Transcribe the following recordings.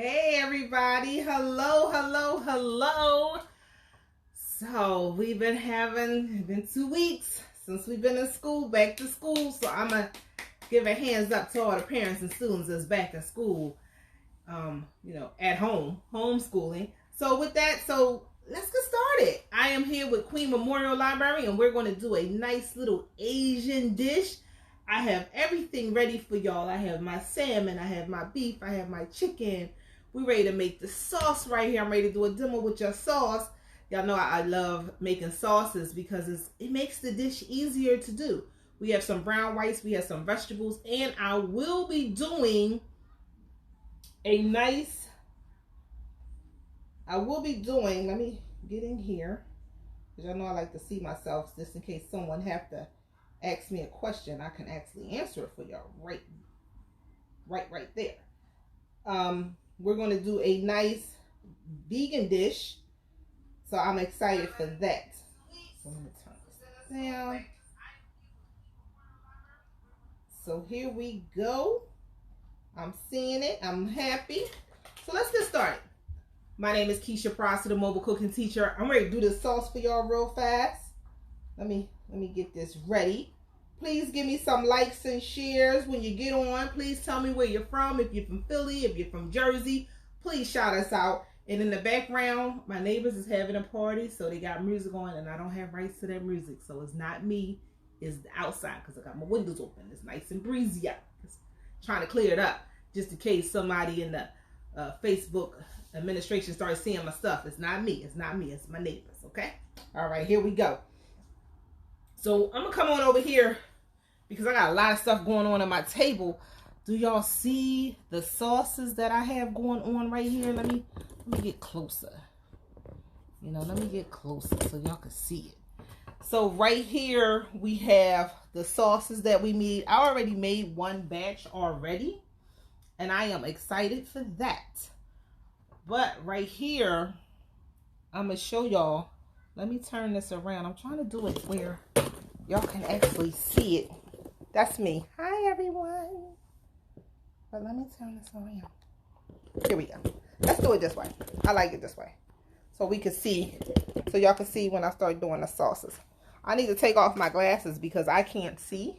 Hey everybody, hello. So we've been 2 weeks since we've been in school, back to school. So I'm gonna give a hands up to all the parents and students that's back in school, at home, homeschooling. So with that, let's get started. I am here with Queen Memorial Library and we're gonna do a nice little Asian dish. I have everything ready for y'all. I have my salmon, I have my beef, I have my chicken. We're ready to make the sauce right here. I'm ready to do a demo with your sauce. Y'all know I love making sauces because it makes the dish easier to do. We have some brown rice, we have some vegetables, and I will be doing let me get in here, because y'all know I like to see myself just in case someone have to ask me a question. I can actually answer it for y'all right there. We're going to do a nice vegan dish, so I'm excited for that. So let me turn this down. So here we go. I'm seeing it. I'm happy. So let's get started. My name is Keisha Prosser, the mobile cooking teacher. I'm ready to do this sauce for y'all real fast. Let me get this ready. Please give me some likes and shares when you get on. Please tell me where you're from. If you're from Philly, if you're from Jersey, please shout us out. And in the background, my neighbors is having a party, so they got music on, and I don't have rights to that music. So it's not me, it's outside, because I got my windows open. It's nice and breezy out. Just trying to clear it up, just in case somebody in the Facebook administration starts seeing my stuff. It's not me, it's my neighbors, okay? All right, here we go. So I'm gonna come on over here because I got a lot of stuff going on my table. Do y'all see the sauces that I have going on right here? Let me get closer. Let me get closer so y'all can see it. So right here we have the sauces that we made. I already made one batch already, and I am excited for that. But right here, I'm gonna show y'all. Let me turn this around. I'm trying to do it where y'all can actually see it. That's me. Hi, everyone. But let me turn this around. Here we go. Let's do it this way. I like it this way. So we can see, so y'all can see when I start doing the sauces. I need to take off my glasses because I can't see.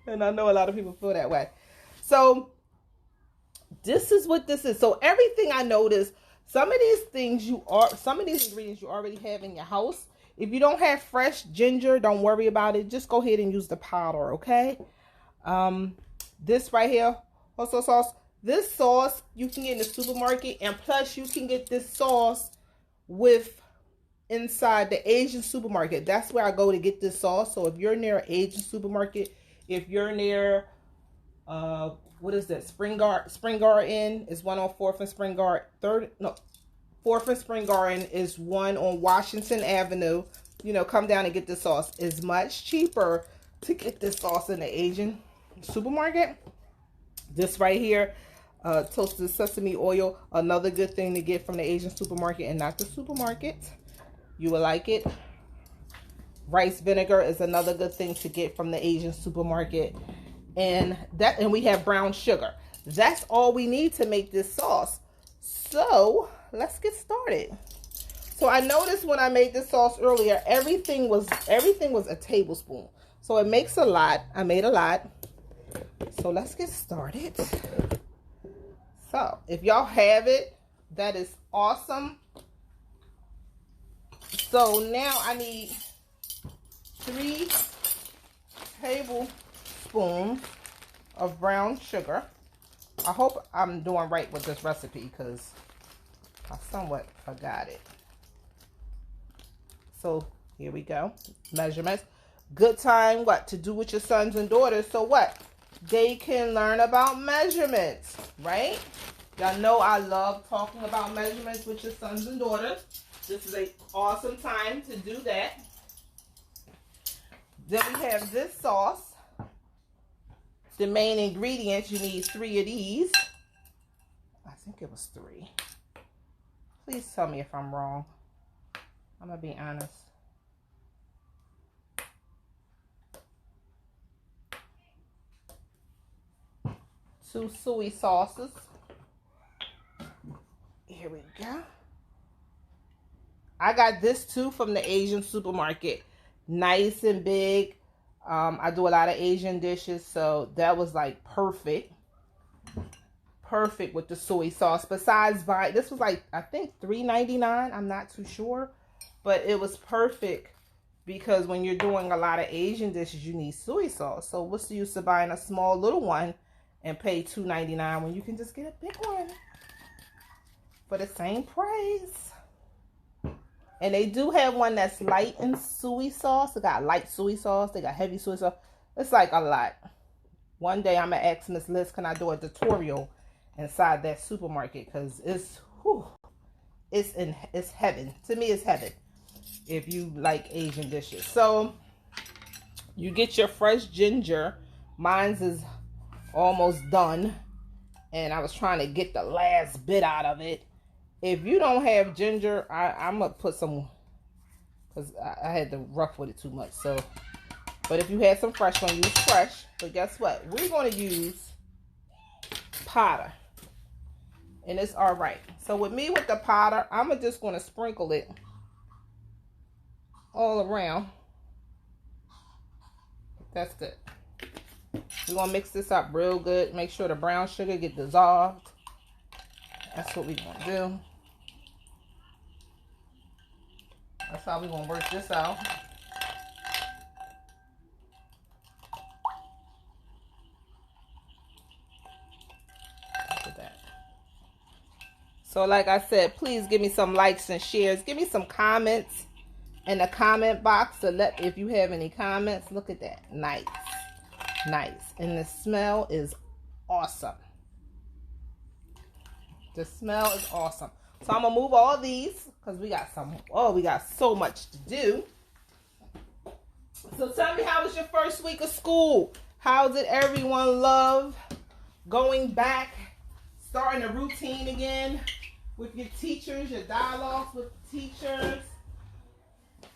And I know a lot of people feel that way. So this is what this is. So everything I noticed, some of these ingredients you already have in your house. If you don't have fresh ginger, don't worry about it. Just go ahead and use the powder, okay? This right here, also sauce. This sauce you can get in the supermarket, and plus you can get this sauce inside the Asian supermarket. That's where I go to get this sauce. So if you're near an Asian supermarket, if you're near what is that? Spring Garden is one on 4th and Spring Garden. 4th and Spring Garden is one on Washington Avenue. Come down and get this sauce. It's much cheaper to get this sauce in the Asian supermarket. This right here, toasted sesame oil, another good thing to get from the Asian supermarket and not the supermarket. You will like it. Rice vinegar is another good thing to get from the Asian supermarket. And we have brown sugar. That's all we need to make this sauce. So let's get started. So I noticed when I made this sauce earlier, everything was a tablespoon. So it makes a lot. I made a lot. So let's get started. So if y'all have it, that is awesome. So now I need 3 tablespoons of brown sugar. I hope I'm doing right with this recipe because I somewhat forgot it. So here we go. Measurements. Good time to do with your sons and daughters. So what? They can learn about measurements, right? Y'all know I love talking about measurements with your sons and daughters. This is an awesome time to do that. Then we have this sauce. The main ingredients, you need 3 of these. I think it was 3. Please tell me if I'm wrong. I'm going to be honest. 2 soy sauces. Here we go. I got this too from the Asian supermarket. Nice and big. I do a lot of Asian dishes, so that was like perfect. Perfect with the soy sauce. Besides buying, this was like, I think $3.99. I'm not too sure. But it was perfect because when you're doing a lot of Asian dishes, you need soy sauce. So what's the use of buying a small little one and pay $2.99 when you can just get a big one for the same price? And they do have one that's light in soy sauce. They got light soy sauce. They got heavy soy sauce. It's like a lot. One day I'm going to ask Miss Liz, can I do a tutorial inside that supermarket? Because it's heaven. To me, it's heaven if you like Asian dishes. So you get your fresh ginger. Mine's is almost done. And I was trying to get the last bit out of it. If you don't have ginger, I'm going to put some, because I had to rough with it too much. So, but if you had some fresh one, use fresh. But guess what? We're going to use powder. And it's all right. So with me with the powder, I'm just going to sprinkle it all around. That's good. We're going to mix this up real good. Make sure the brown sugar get dissolved. That's what we're going to do. That's how we're going to work this out. Look at that. So like I said, please give me some likes and shares. Give me some comments in the comment box to let, if you have any comments. Look at that. Nice. Nice. And the smell is awesome. The smell is awesome. So I'm going to move all these because we got we got so much to do. So tell me, how was your first week of school? How did everyone love going back, starting a routine again with your teachers, your dialogues with teachers?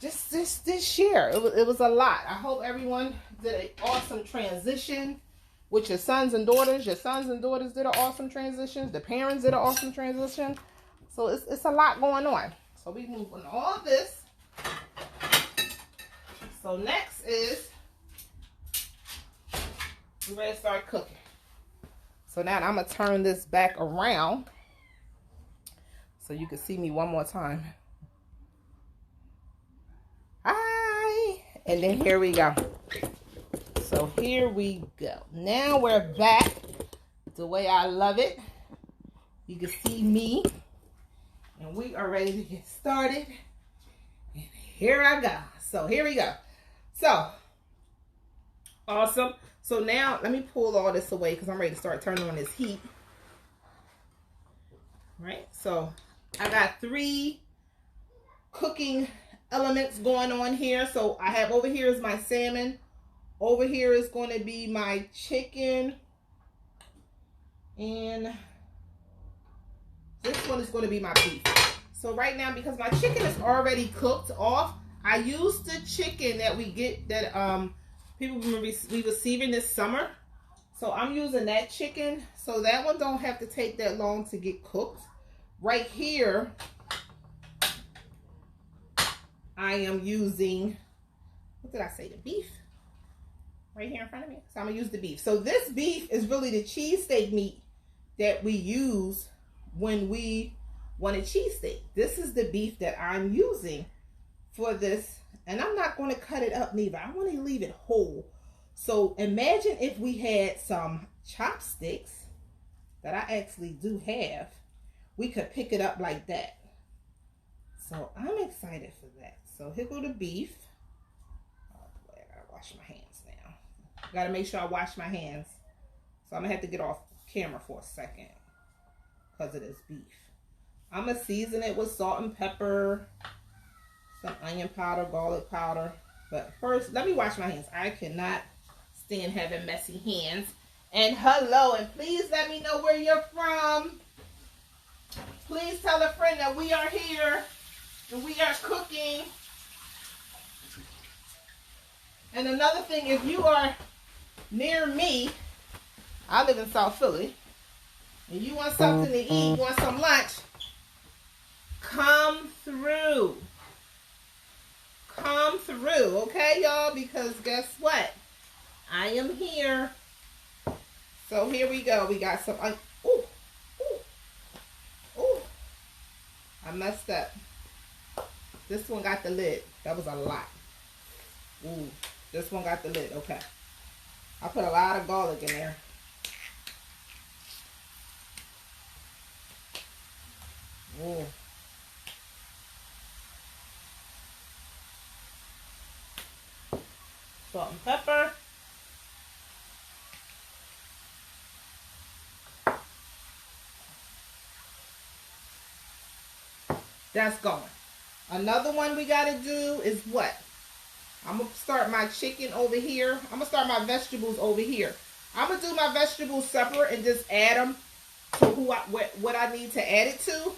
Just this year, it was a lot. I hope everyone did an awesome transition with your sons and daughters. Your sons and daughters did an awesome transition. The parents did an awesome transition. So it's a lot going on. So we move on all this. So next is, we're ready to start cooking. So now I'm going to turn this back around so you can see me one more time. Hi. And then here we go. So here we go. Now we're back the way I love it. You can see me. And we are ready to get started. And here I go. So here we go. So, awesome. So now let me pull all this away because I'm ready to start turning on this heat. Right? So I got 3 cooking elements going on here. So I have, over here is my salmon. Over here is going to be my chicken. And this one is going to be my beef. So right now, because my chicken is already cooked off, I used the chicken that we get, that people will be receiving this summer. So I'm using that chicken. So that one don't have to take that long to get cooked. Right here, I am using, what did I say, the beef? Right here in front of me. So I'm going to use the beef. So this beef is really the cheesesteak meat that we use when we want a cheesesteak. This is the beef that I'm using for this. And I'm not going to cut it up neither. I want to leave it whole. So imagine if we had some chopsticks that I actually do have. We could pick it up like that. So I'm excited for that. So here go the beef. Oh boy, I gotta wash my hands now. Gotta make sure I wash my hands. So I'm gonna have to get off camera for a second because of this beef. I'm gonna season it with salt and pepper, some onion powder, garlic powder. But first, let me wash my hands. I cannot stand having messy hands. And hello, and please let me know where you're from. Please tell a friend that we are here and we are cooking. And another thing, if you are near me, I live in South Philly, and you want something to eat, you want some lunch, through. Come through, okay, y'all? Because guess what? I am here. So here we go. We got some. Ooh, ooh, ooh. I messed up. This one got the lid. That was a lot. Ooh, this one got the lid. Okay. I put a lot of garlic in there. Ooh. Salt and pepper. That's going. Another one we got to do is what? I'm going to start my chicken over here. I'm going to start my vegetables over here. I'm going to do my vegetables separate and just add them to what I need to add it to.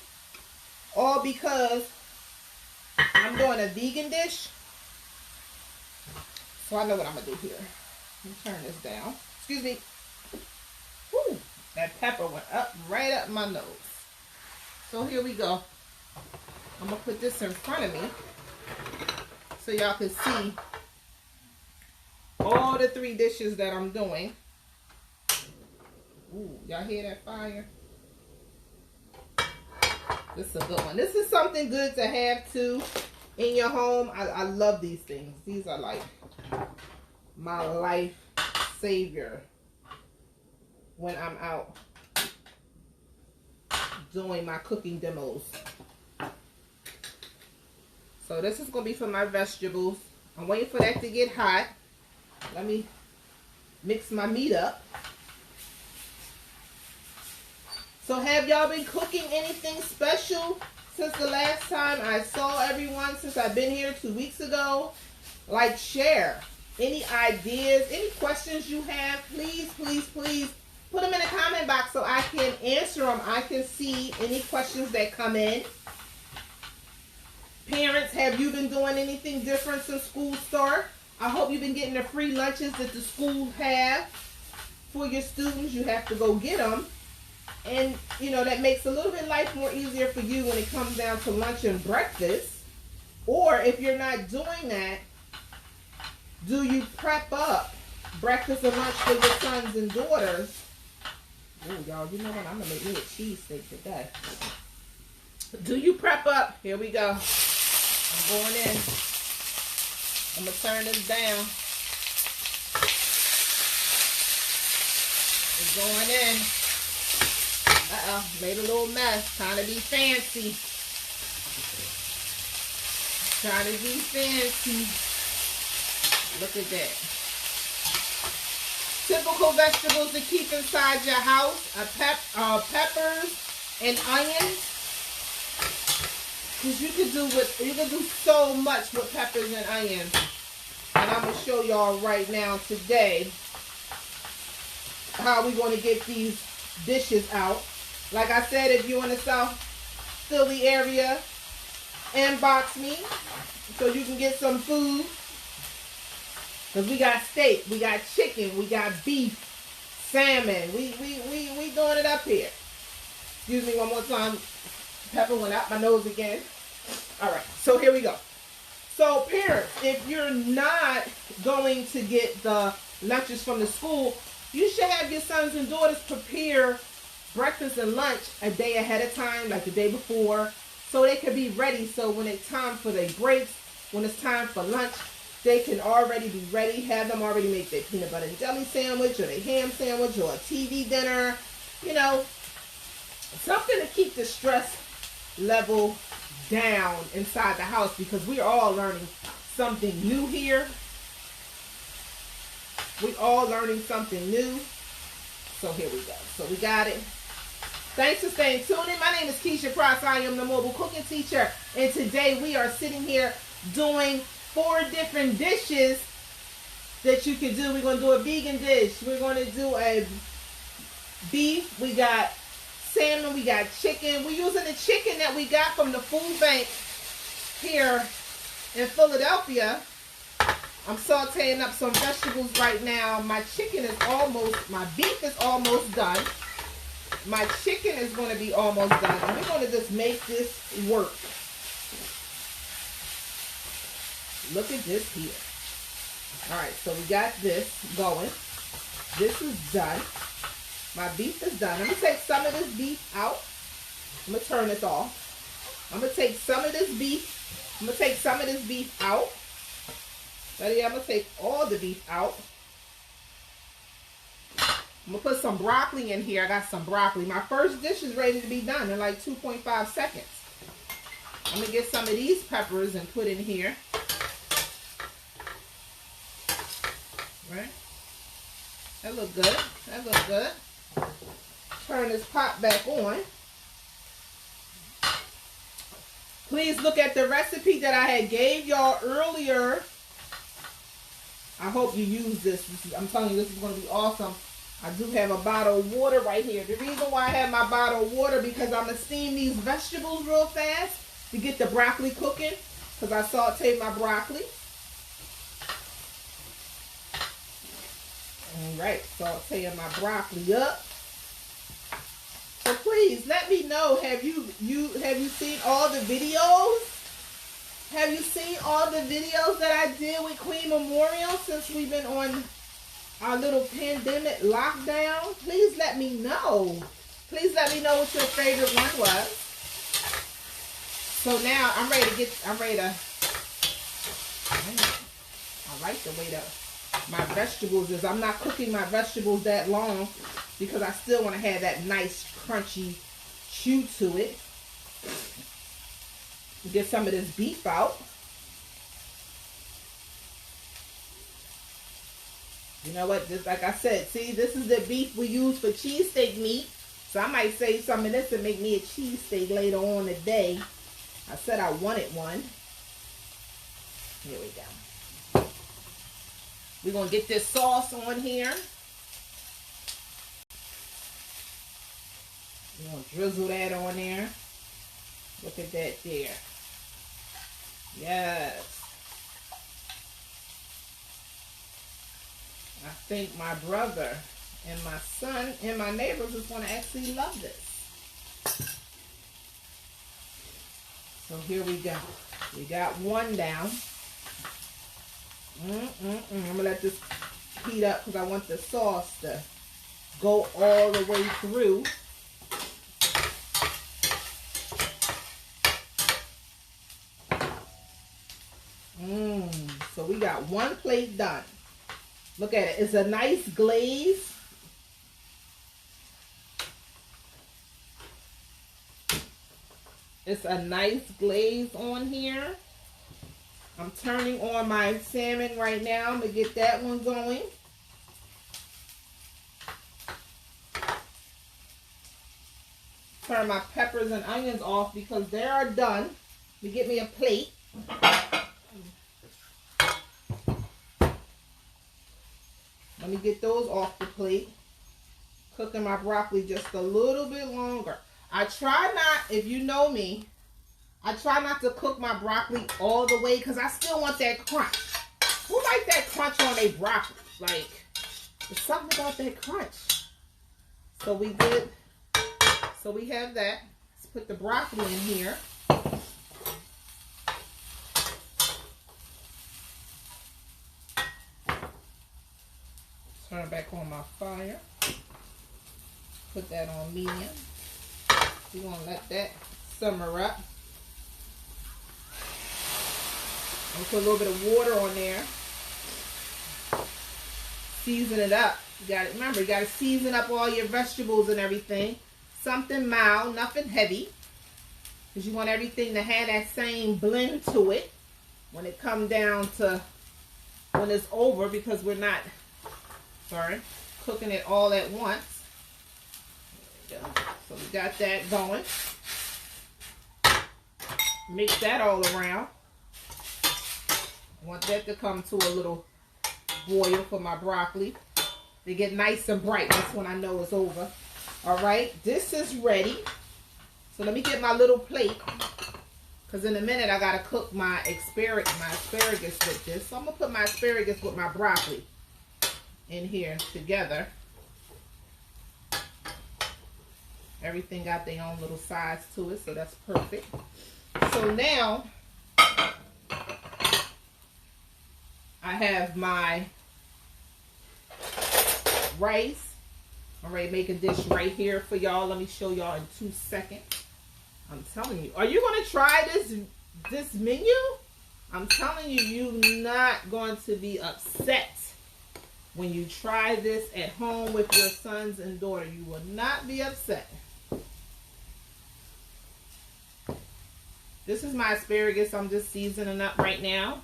All because I'm doing a vegan dish. So I know what I'm going to do here. Let me turn this down. Excuse me. Woo, that pepper went up right up my nose. So here we go. I'm going to put this in front of me so y'all can see all the 3 dishes that I'm doing. Ooh, y'all hear that fire? This is a good one. This is something good to have too in your home. I love these things. These are like my life savior when I'm out doing my cooking demos. So this is going to be for my vegetables. I'm waiting for that to get hot. Let me mix my meat up. So have y'all been cooking anything special since the last time I saw everyone, since I've been here 2 weeks ago? Like, share. Any ideas, any questions you have, please, please, please put them in the comment box so I can answer them. I can see any questions that come in. Parents, have you been doing anything different since school start? I hope you've been getting the free lunches that the school have for your students. You have to go get them. And, you know, that makes a little bit life more easier for you when it comes down to lunch and breakfast. Or if you're not doing that, do you prep up breakfast and lunch for your sons and daughters? Oh, y'all, you know what? I'm going to make me a cheesesteak today. Do you prep up? Here we go. I'm going in. I'm going to turn this down. It's going in. Uh-oh, made a little mess. Trying to be fancy. Trying to be fancy. Look at that. Typical vegetables to keep inside your house are peppers and onions. Because you can do so much with peppers and onions. And I'm going to show y'all right now today how we're going to get these dishes out. Like I said, if you're in the South Philly area, inbox me so you can get some food. Because we got steak, we got chicken, we got beef, salmon. We doing it up here. Excuse me one more time. Pepper went out my nose again. All right, so here we go. So parents, if you're not going to get the lunches from the school, you should have your sons and daughters prepare breakfast and lunch a day ahead of time, like the day before, so they can be ready. So when it's time for their breaks, when it's time for lunch, they can already be ready, have them already make their peanut butter and jelly sandwich or their ham sandwich or a TV dinner, you know, something to keep the stress level down inside the house, because we're all learning something new here. We're all learning something new. So here we go. So we got it. Thanks for staying tuned in. My name is Keisha Price. I am the mobile cooking teacher. And today we are sitting here doing 4 different dishes that you can do. We're going to do a vegan dish. We're going to do a beef. We got salmon. We got chicken. We're using the chicken that we got from the food bank here in Philadelphia. I'm sauteing up some vegetables right now. My beef is almost done. My chicken is going to be almost done. And we're going to just make this work. Look at this here. All right, so we got this going. This is done. My beef is done. I'm going to take some of this beef out. I'm going to turn this off. I'm going to take some of this beef. I'm going to take some of this beef out. Ready? I'm going to take all the beef out. I'm going to put some broccoli in here. I got some broccoli. My first dish is ready to be done in like 2.5 seconds. I'm going to get some of these peppers and put in here. Right? That look good. That look good. Turn this pot back on. Please look at the recipe that I had gave y'all earlier. I hope you use this. I'm telling you, this is going to be awesome. I do have a bottle of water right here. The reason why I have my bottle of water because I'm going to steam these vegetables real fast to get the broccoli cooking because I sauteed my broccoli. Alright, sauteing my broccoli up. So please let me know, have you seen all the videos? Have you seen all the videos that I did with Queen Memorial since we've been on our little pandemic lockdown? Please let me know. Please let me know what your favorite one was. So now I like the way that my vegetables is. I'm not cooking my vegetables that long because I still want to have that nice crunchy chew to it. Get some of this beef out. You know what? Just like I said, see, this is the beef we use for cheesesteak meat. So I might save some of this and make me a cheesesteak later on today. I said I wanted one. Here we go. We're going to get this sauce on here. We're going to drizzle that on there. Look at that there. Yes. I think my brother and my son and my neighbors is going to actually love this. So here we go. We got one down. I'm going to let this heat up because I want the sauce to go all the way through. So we got one plate done. Look at it. It's a nice glaze. It's a nice glaze on here. I'm turning on my salmon right now. I'm going to get that one going. Turn my peppers and onions off because they are done. Let me get me a plate. Let me get those off the plate. Cooking my broccoli just a little bit longer. I try not, if you know me, I try not to cook my broccoli all the way because I still want that crunch. Who like that crunch on their broccoli? Like, there's something about that crunch. So we did, so we have that. Let's put the broccoli in here. Turn back on my fire. Put that on medium. We're going to let that simmer up. I'm going to put a little bit of water on there. Season it up. You got to remember, you got to season up all your vegetables and everything. Something mild, nothing heavy. Because you want everything to have that same blend to it when it comes down to when it's over, because we're not cooking it all at once. There we go. So we got that going. Mix that all around. I want that to come to a little boil for my broccoli. They get nice and bright. That's when I know it's over. All right, this is ready. So let me get my little plate, because in a minute I gotta cook my asparagus with this. So I'm gonna put my asparagus with my broccoli in here together. Everything got their own little size to it, so that's perfect. So now I have my rice. I'm ready to make a dish right here for y'all. Let me show y'all in 2 seconds. I'm telling you, are you going to try this menu? I'm telling you, you're not going to be upset when you try this at home with your sons and daughter. You will not be upset. This is my asparagus. I'm just seasoning up right now.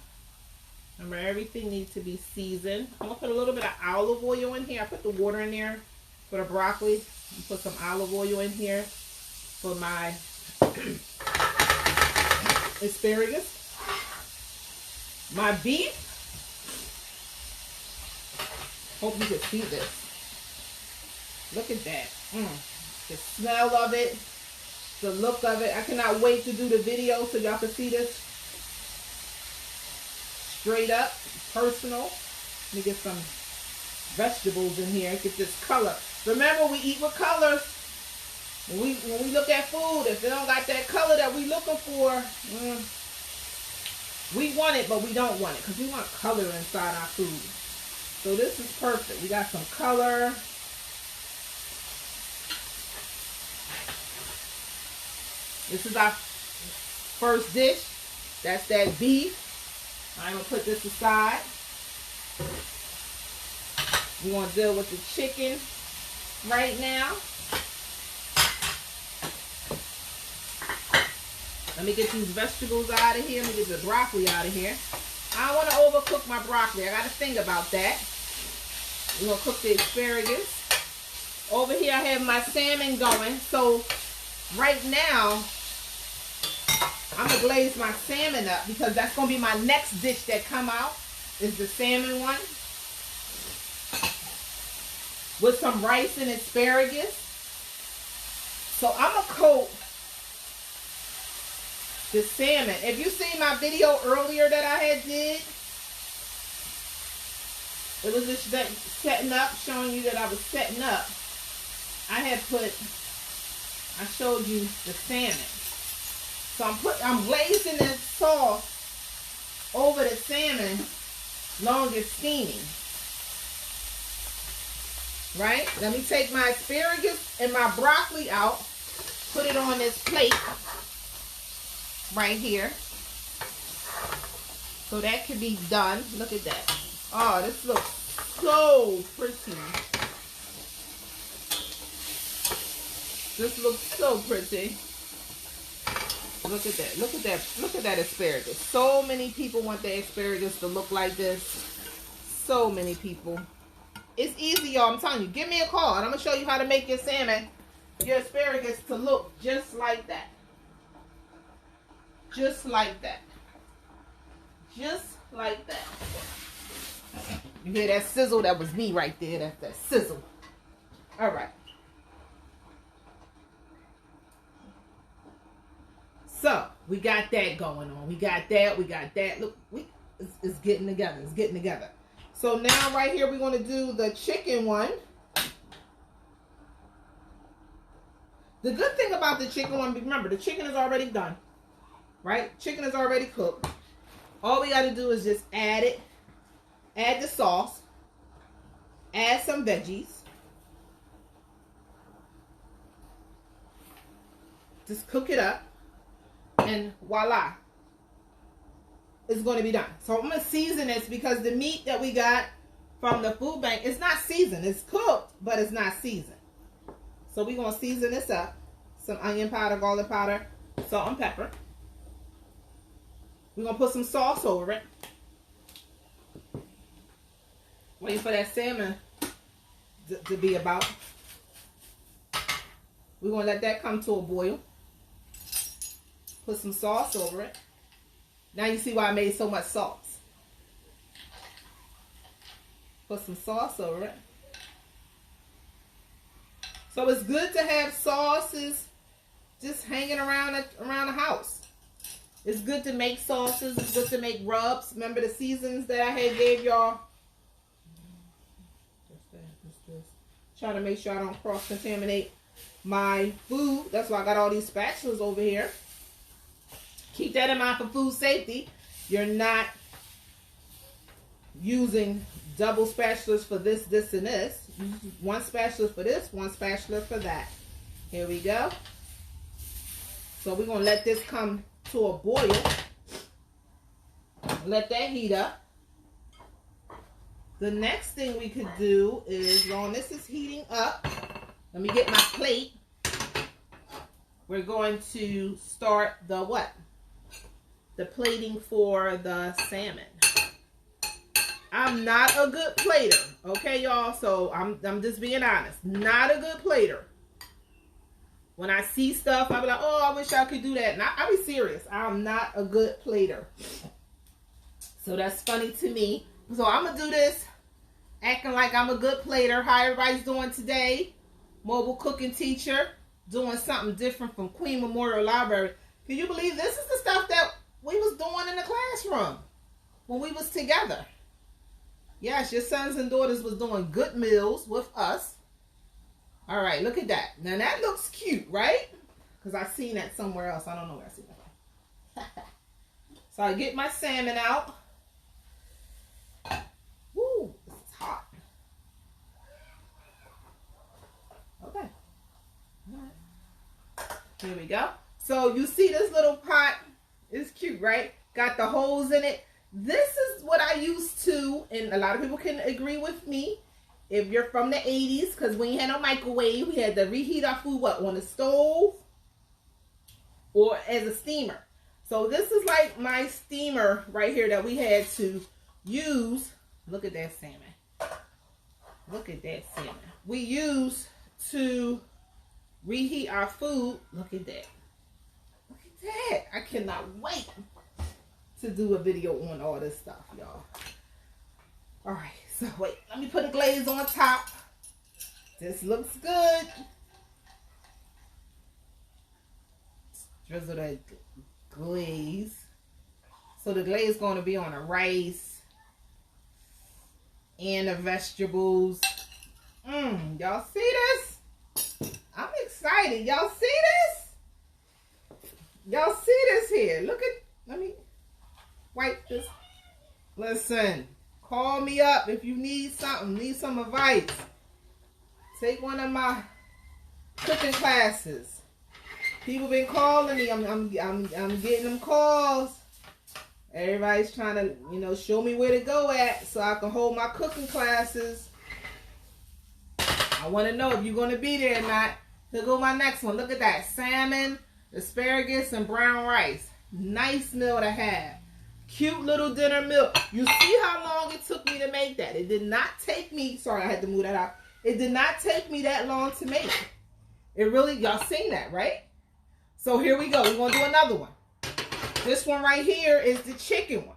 Remember, everything needs to be seasoned. I'm going to put a little bit of olive oil in here. I put the water in there for the broccoli. Put some olive oil in here for my asparagus. My beef. Hope you can see this. Look at that. The smell of it. The look of it. I cannot wait to do the video so y'all can see this. Straight up. Personal. Let me get some vegetables in here. Get this color. Remember, we eat with colors. When we look at food, if they don't got that color that we looking for, we want it, but we don't want it. Because we want color inside our food. So this is perfect. We got some color. This is our first dish. That's that beef. I'm going to put this aside. We're going to deal with the chicken right now. Let me get these vegetables out of here. Let me get the broccoli out of here. I don't want to overcook my broccoli. I got to think about that. We're going to cook the asparagus. Over here I have my salmon going. So right now, I'm going to glaze my salmon up because that's going to be my next dish that come out is the salmon one. With some rice and asparagus. So I'm going to coat the salmon. If you seen my video earlier that I had did, it was just setting up, showing you that I was setting up. I showed you the salmon. So I'm glazing this sauce over the salmon long as steaming. Right? Let me take my asparagus and my broccoli out, put it on this plate right here. So that can be done. Look at that. Oh, this looks so pretty. This looks so pretty. Look at that. Look at that. Look at that asparagus. So many people want their asparagus to look like this. So many people. It's easy, y'all. I'm telling you. Give me a call and I'm going to show you how to make your salmon, your asparagus to look just like that. Just like that. Just like that. You hear that sizzle? That was me right there. That's that sizzle. All right. So, we got that going on. We got that. We got that. Look, it's getting together. It's getting together. So, now right here, we're going to do the chicken one. The good thing about the chicken one, remember, the chicken is already done. Right? Chicken is already cooked. All we got to do is just add it. Add the sauce. Add some veggies. Just cook it up. And voila. It's going to be done. So I'm going to season this because the meat that we got from the food bank, it's not seasoned. It's cooked, but it's not seasoned. So we're going to season this up. Some onion powder, garlic powder, salt and pepper. We're going to put some sauce over it. Waiting for that salmon to be about. We're going to let that come to a boil. Put some sauce over it. Now you see why I made so much sauce. Put some sauce over it. So it's good to have sauces just hanging around the house. It's good to make sauces. It's good to make rubs. Remember the seasons that I had gave y'all? Trying to make sure I don't cross-contaminate my food. That's why I got all these spatulas over here. Keep that in mind for food safety. You're not using double spatulas for this, this, and this. One spatula for this, one spatula for that. Here we go. So we're going to let this come to a boil. Let that heat up. The next thing we could do is, while this is heating up, let me get my plate. We're going to start the what? The plating for the salmon. I'm not a good plater, okay, y'all? So I'm just being honest. Not a good plater. When I see stuff, I'll be like, oh, I wish I could do that. And I'll be serious. I'm not a good plater. So that's funny to me. So I'm going to do this acting like I'm a good plater. How everybody's doing today? Mobile cooking teacher. Doing something different from Queen Memorial Library. Can you believe this is the stuff that we was doing in the classroom when we was together? Yes, your sons and daughters was doing good meals with us. All right, look at that. Now that looks cute, right? Because I seen that somewhere else. I don't know where I seen that. So I get my salmon out. Woo, this is hot. Okay. All right. Here we go. So you see this little pot? It's cute, right? Got the holes in it. This is what I used to, and a lot of people can agree with me. If you're from the 80s, because we ain't had no microwave, we had to reheat our food, what, on the stove or as a steamer. So this is like my steamer right here that we had to use. Look at that salmon. Look at that salmon. We use to reheat our food. Look at that. Look at that. I cannot wait to do a video on all this stuff, y'all. All right. So wait, let me put a glaze on top. This looks good. Drizzle that glaze. So the glaze is going to be on the rice and the vegetables. Y'all see this? I'm excited. Y'all see this? Y'all see this here? Look at, let me wipe this. Listen. Call me up if you need something, need some advice. Take one of my cooking classes. People been calling me. I'm getting them calls. Everybody's trying to, you know, show me where to go at so I can hold my cooking classes. I want to know if you're going to be there or not. Here go my next one. Look at that. Salmon, asparagus, and brown rice. Nice meal to have. Cute little dinner meal. You see how long it took me to make that. It did not take me, sorry, I had to move that out. It did not take me that long to make. It really, y'all seen that, right? So here we go. We're going to do another one. This one right here is the chicken one.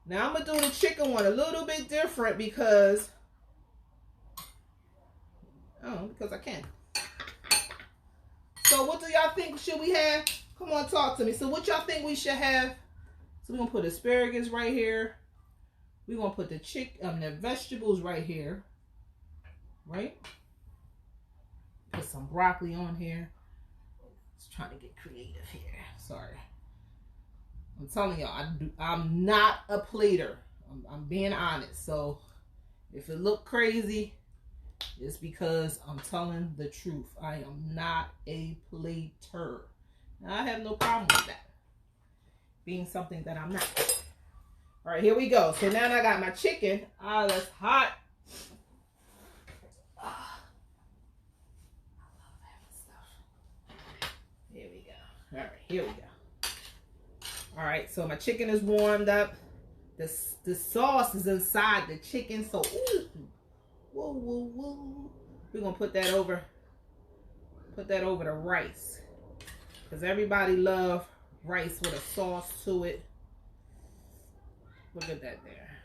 Now I'm going to do the chicken one a little bit different because I can. So what do y'all think should we have? Come on, talk to me. So what y'all think we should have? So we're going to put asparagus right here. We're going to put the vegetables right here. Right? Put some broccoli on here. Just trying to get creative here. Sorry. I'm telling y'all, I'm not a plater. I'm being honest. So if it look crazy, it's because I'm telling the truth. I am not a plater. Now, I have no problem with that being something that I'm not. All right, here we go. So now I got my chicken. Ah, that's hot. Ah, I love having stuff. Here we go. All right, here we go. All right, so my chicken is warmed up. The sauce is inside the chicken. So, ooh, whoa, whoa, whoa. We're gonna put that over the rice, because everybody love rice with a sauce to it. Look at that there.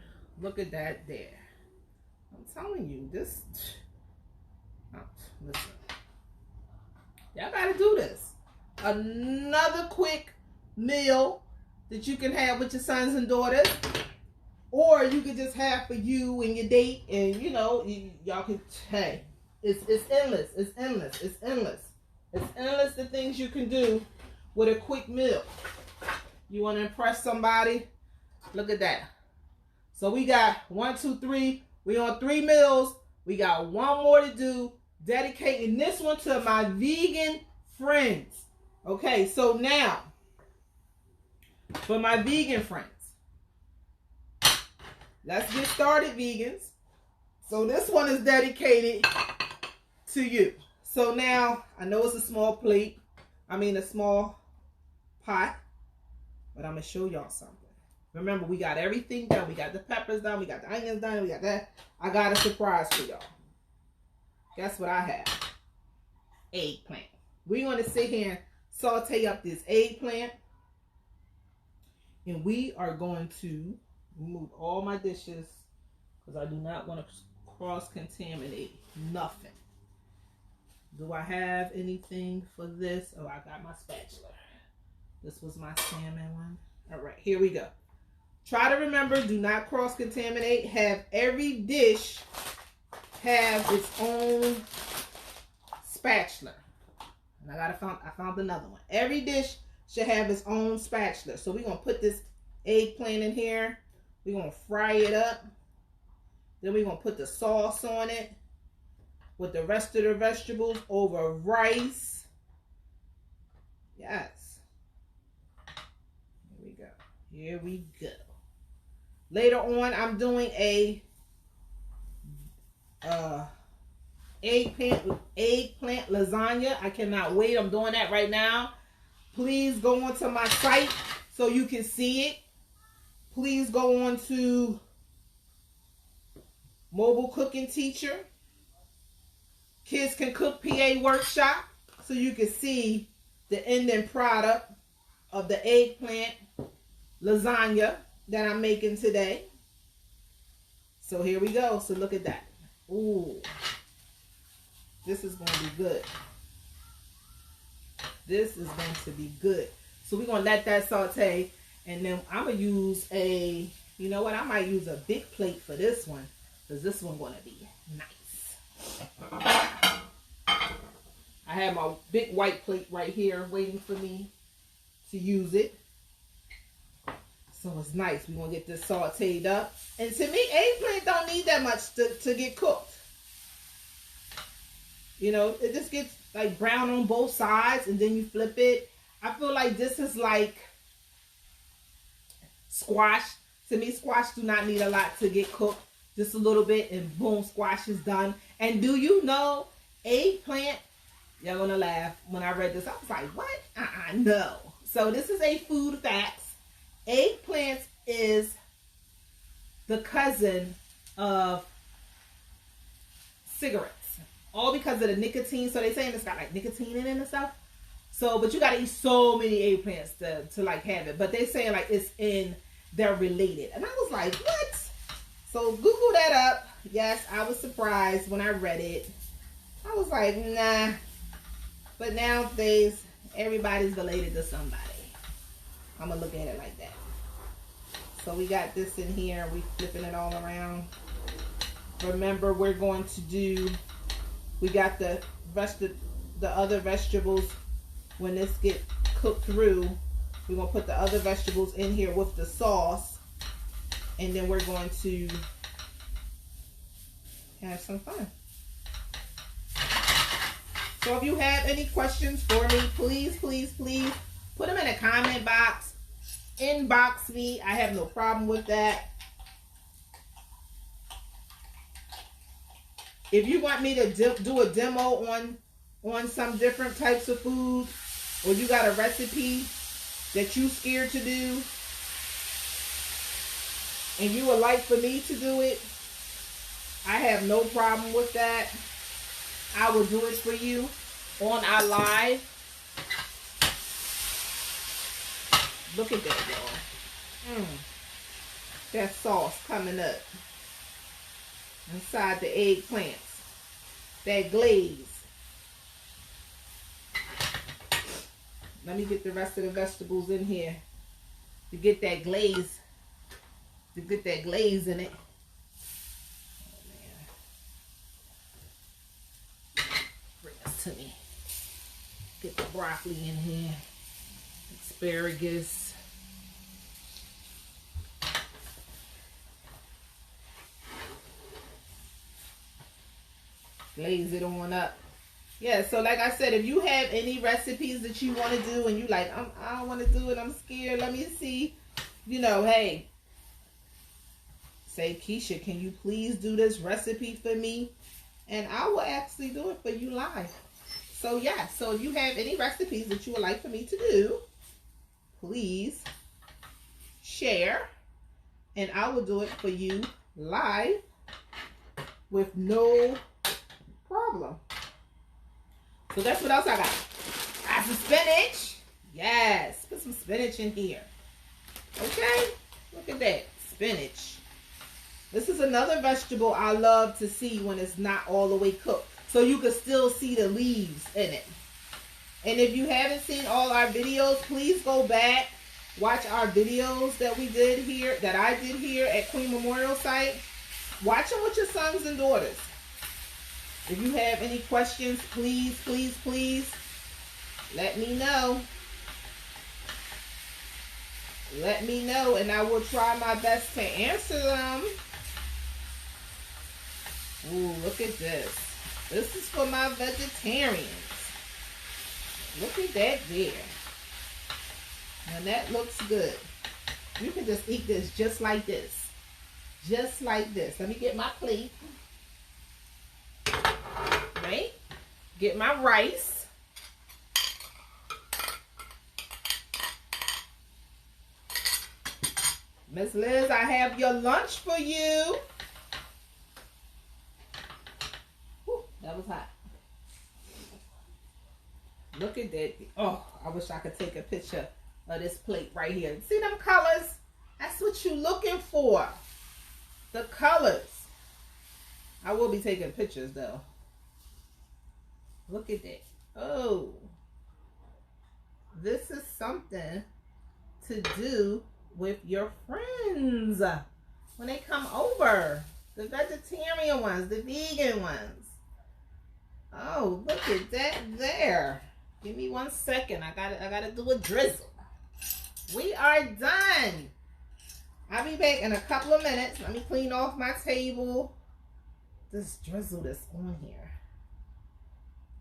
Look at that there. I'm telling you, this. Oh, listen, y'all gotta do this. Another quick meal that you can have with your sons and daughters, or you could just have for you and your date, and you know, y'all can. Hey, it's endless. It's endless. It's endless. It's endless the things you can do with a quick meal. You want to impress somebody? Look at that. So we got 1, 2, 3. We on 3 meals. We got one more to do. Dedicating this one to my vegan friends. Okay, so now, for my vegan friends, let's get started, vegans. So this one is dedicated to you. So now, I know it's a small plate. A small pot. But I'm going to show y'all something. Remember, we got everything done. We got the peppers done. We got the onions done. We got that. I got a surprise for y'all. Guess what I have? Eggplant. We're going to sit here and saute up this eggplant. And we are going to remove all my dishes because I do not want to cross-contaminate nothing. Do I have anything for this? Oh, I got my spatula. This was my salmon one. All right, here we go. Try to remember, do not cross-contaminate. Have every dish have its own spatula. And I found another one. Every dish should have its own spatula. So we're going to put this eggplant in here. We're going to fry it up. Then we're going to put the sauce on it with the rest of the vegetables over rice. Yes. Here we go. Here we go. Later on, I'm doing a eggplant lasagna. I cannot wait. I'm doing that right now. Please go onto my site so you can see it. Please go on to Mobile Cooking Teacher. Kids Can Cook PA Workshop so you can see the ending product of the eggplant lasagna that I'm making today. So here we go. So look at that. Ooh. This is going to be good. This is going to be good. So we're going to let that saute. And then I'm going to use a, you know what? I might use a big plate for this one. Because this one's going to be nice. I have my big white plate right here waiting for me to use it. So it's nice. We're going to get this sauteed up. And to me, eggplant don't need that much to get cooked. You know, it just gets like brown on both sides and then you flip it. I feel like this is like squash. To me, squash do not need a lot to get cooked. Just a little bit and boom, squash is done. And do you know, eggplant, y'all gonna laugh. When I read this, I was like, what? No. So this is a food facts. Eggplant is the cousin of cigarettes. All because of the nicotine. So they saying it's got like nicotine in it and stuff. So, but you gotta eat so many eggplants to like have it. But they saying like they're related. And I was like, what? So Google that up. Yes, I was surprised when I read it. I was like, nah. But nowadays, everybody's related to somebody. I'm going to look at it like that. So we got this in here. We flipping it all around. Remember, we're going to do, we got the other vegetables. When this get cooked through, we're going to put the other vegetables in here with the sauce. And then we're going to have some fun. So if you have any questions for me, please, please, please put them in the comment box. Inbox me. I have no problem with that. If you want me to do a demo on some different types of food, or you got a recipe that you scared to do, and you would like for me to do it, I have no problem with that. I will do it for you on our live. Look at that, y'all. That sauce coming up inside the eggplants. That glaze. Let me get the rest of the vegetables in here to get that glaze. To get that glaze in it. Oh man. Bring this to me. Get the broccoli in here. Asparagus. Glaze it on up. Yeah, so like I said, if you have any recipes that you want to do and you like, I don't want to do it, I'm scared, let me see. You know, hey, say, Keisha, can you please do this recipe for me? And I will actually do it for you live. So yeah, so if you have any recipes that you would like for me to do, please share. And I will do it for you live with no problem. So that's what else I got. I have some spinach. Yes, put some spinach in here. Okay, look at that, spinach. This is another vegetable I love to see when it's not all the way cooked. So you can still see the leaves in it. And if you haven't seen all our videos, please go back. Watch our videos that we did here, that I did here at Queen Memorial Site. Watch them with your sons and daughters. If you have any questions, please, please, please, let me know. Let me know, and I will try my best to answer them. Ooh, look at this. This is for my vegetarians. Look at that there. Now that looks good. You can just eat this just like this. Just like this. Let me get my plate. Right? Get my rice. Miss Liz, I have your lunch for you. Whew, that was hot. Look at that. Oh, I wish I could take a picture of this plate right here. See them colors? That's what you're looking for. The colors. I will be taking pictures though. Look at that. Oh. This is something to do with your friends when they come over. The vegetarian ones, the vegan ones. Oh, look at that there. Give me 1 second. I gotta do a drizzle. We are done. I'll be back in a couple of minutes. Let me clean off my table. Just drizzle this on here.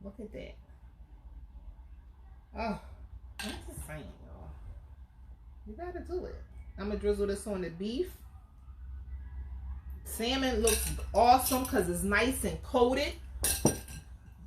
Look at that. Oh, I'm just saying, y'all. You gotta do it. I'm gonna drizzle this on the beef. Salmon looks awesome because it's nice and coated.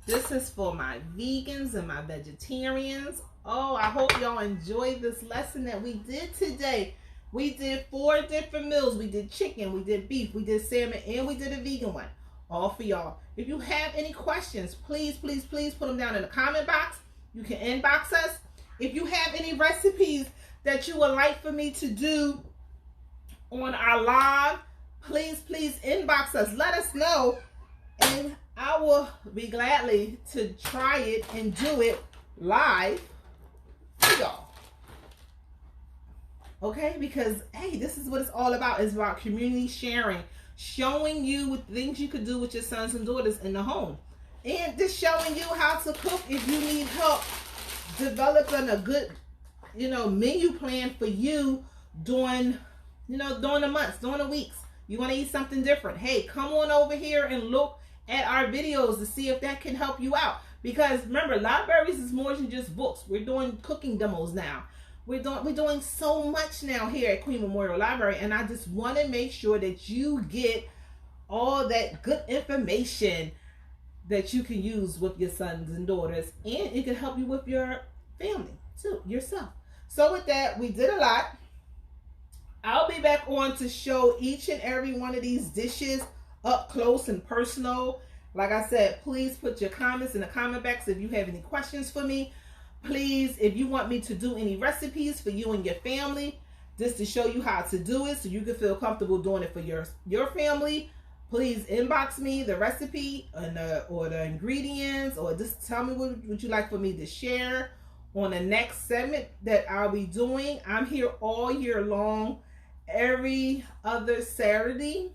This is for my vegans and my vegetarians. Oh, I hope y'all enjoyed this lesson that we did today. We did 4 different meals. We did chicken, we did beef, we did salmon, and we did a vegan one. All for y'all. If you have any questions, please, please, please put them down in the comment box. You can inbox us. If you have any recipes that you would like for me to do on our live, please, please inbox us. Let us know, and I will be gladly to try it and do it live for y'all. Okay, because hey, this is what it's all about. It's about community sharing, showing you things you could do with your sons and daughters in the home, and just showing you how to cook if you need help developing a good, menu plan for you during the months, during the weeks. You want to eat something different. Hey, come on over here and look at our videos to see if that can help you out. Because remember, libraries is more than just books. We're doing cooking demos now. We're doing so much now here at Queen Memorial Library, and I just want to make sure that you get all that good information that you can use with your sons and daughters, and it can help you with your family too, yourself. So with that, we did a lot. I'll be back on to show each and every one of these dishes up close and personal. Like I said, please put your comments in the comment box if you have any questions for me. Please, if you want me to do any recipes for you and your family, just to show you how to do it so you can feel comfortable doing it for your family, please inbox me the recipe or the ingredients, or just tell me what would you like for me to share on the next segment that I'll be doing. I'm here all year long, every other Saturday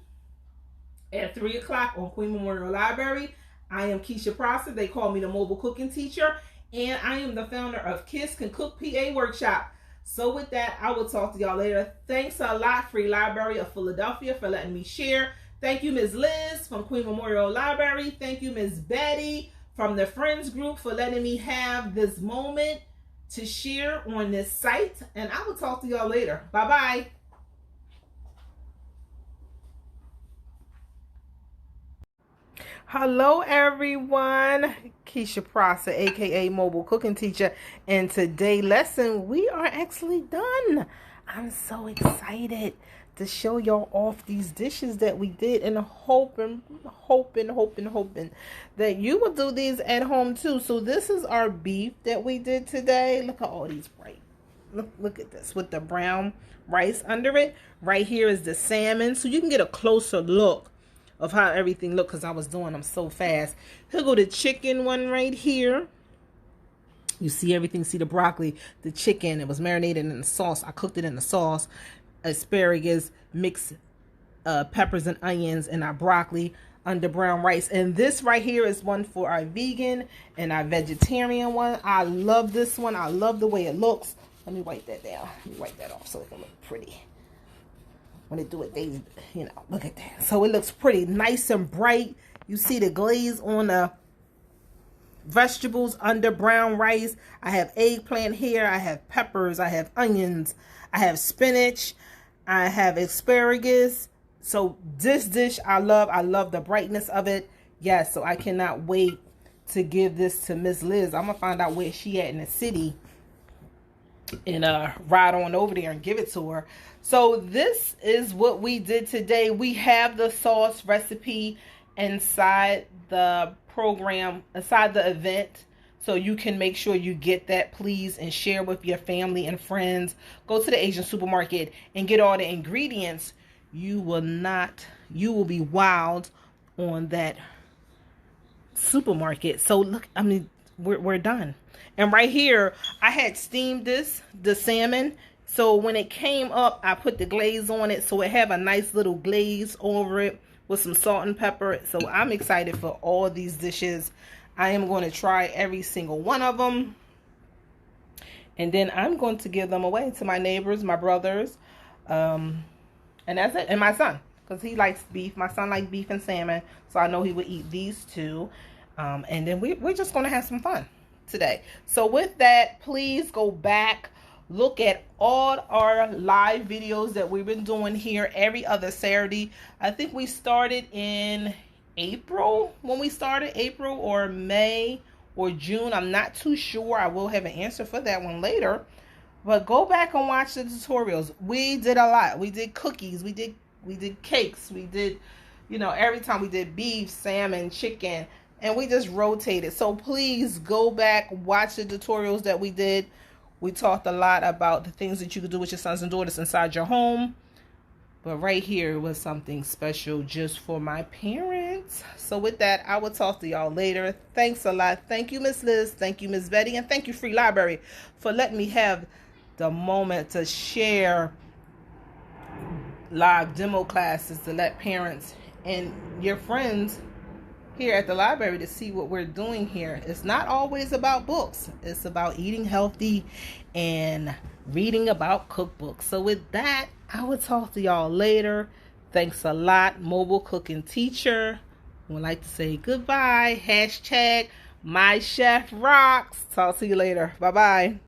at 3 o'clock on Queen Memorial Library. I am Keisha Prosser. They call me the mobile cooking teacher. And I am the founder of Kids Can Cook PA Workshop. So with that, I will talk to y'all later. Thanks a lot, Free Library of Philadelphia, for letting me share. Thank you, Ms. Liz from Queen Memorial Library. Thank you, Ms. Betty from the Friends Group for letting me have this moment to share on this site. And I will talk to y'all later. Bye-bye. Hello everyone, Keisha Prosser, aka Mobile Cooking Teacher, and today's lesson we are actually done. I'm so excited to show y'all off these dishes that we did, and hoping that you will do these at home too. So this is our beef that we did today. Look at all these bright. Look at this with the brown rice under it. Right here is the salmon, so you can get a closer look of how everything looked because I was doing them so fast. Here go the chicken one right here. You see everything. See the broccoli, the chicken. It was marinated in the sauce. I cooked it in the sauce. Asparagus, mixed peppers and onions, and our broccoli under brown rice. And this right here is one for our vegan and our vegetarian one. I love this one. I love the way it looks. Let me wipe that down. Let me wipe that off so it can look pretty. When they do it, they, look at that. So it looks pretty, nice and bright. You see the glaze on the vegetables under brown rice. I have eggplant here. I have peppers. I have onions. I have spinach. I have asparagus. So this dish I love. I love the brightness of it. Yes, so I cannot wait to give this to Miss Liz. I'm going to find out where she at in the city and ride on over there and give it to her. So this is what we did today. We have the sauce recipe inside the program, inside the event, so you can make sure you get that, please, and share with your family and friends. Go to the Asian supermarket and get all the ingredients. You will be wild on that supermarket. So look, I mean, we're done. And right here, I had steamed the salmon. So when it came up, I put the glaze on it. So it have a nice little glaze over it with some salt and pepper. So I'm excited for all these dishes. I am going to try every single one of them. And then I'm going to give them away to my neighbors, my brothers. And that's it. And my son, because he likes beef. My son likes beef and salmon. So I know he would eat these two. And then we're just going to have some fun today. So with that, please go back, look at all our live videos that we've been doing here every other Saturday. I think we started in April, when we started, April or May or June. I'm not too sure. I will have an answer for that one later. But go back and watch the tutorials. We did a lot. We did cookies. We did cakes. We did, every time we did beef, salmon, chicken. And we just rotated. So please go back, watch the tutorials that we did. We talked a lot about the things that you could do with your sons and daughters inside your home. But right here was something special just for my parents. So with that, I will talk to y'all later. Thanks a lot. Thank you, Miss Liz. Thank you, Miss Betty. And thank you, Free Library, for letting me have the moment to share live demo classes to let parents and your friends here at the library to see what we're doing here. It's not always about books. It's about eating healthy and reading about cookbooks. So with that, I will talk to y'all later. Thanks a lot, Mobile Cooking Teacher. I would like to say goodbye. # my chef rocks. Talk to you later. Bye-bye.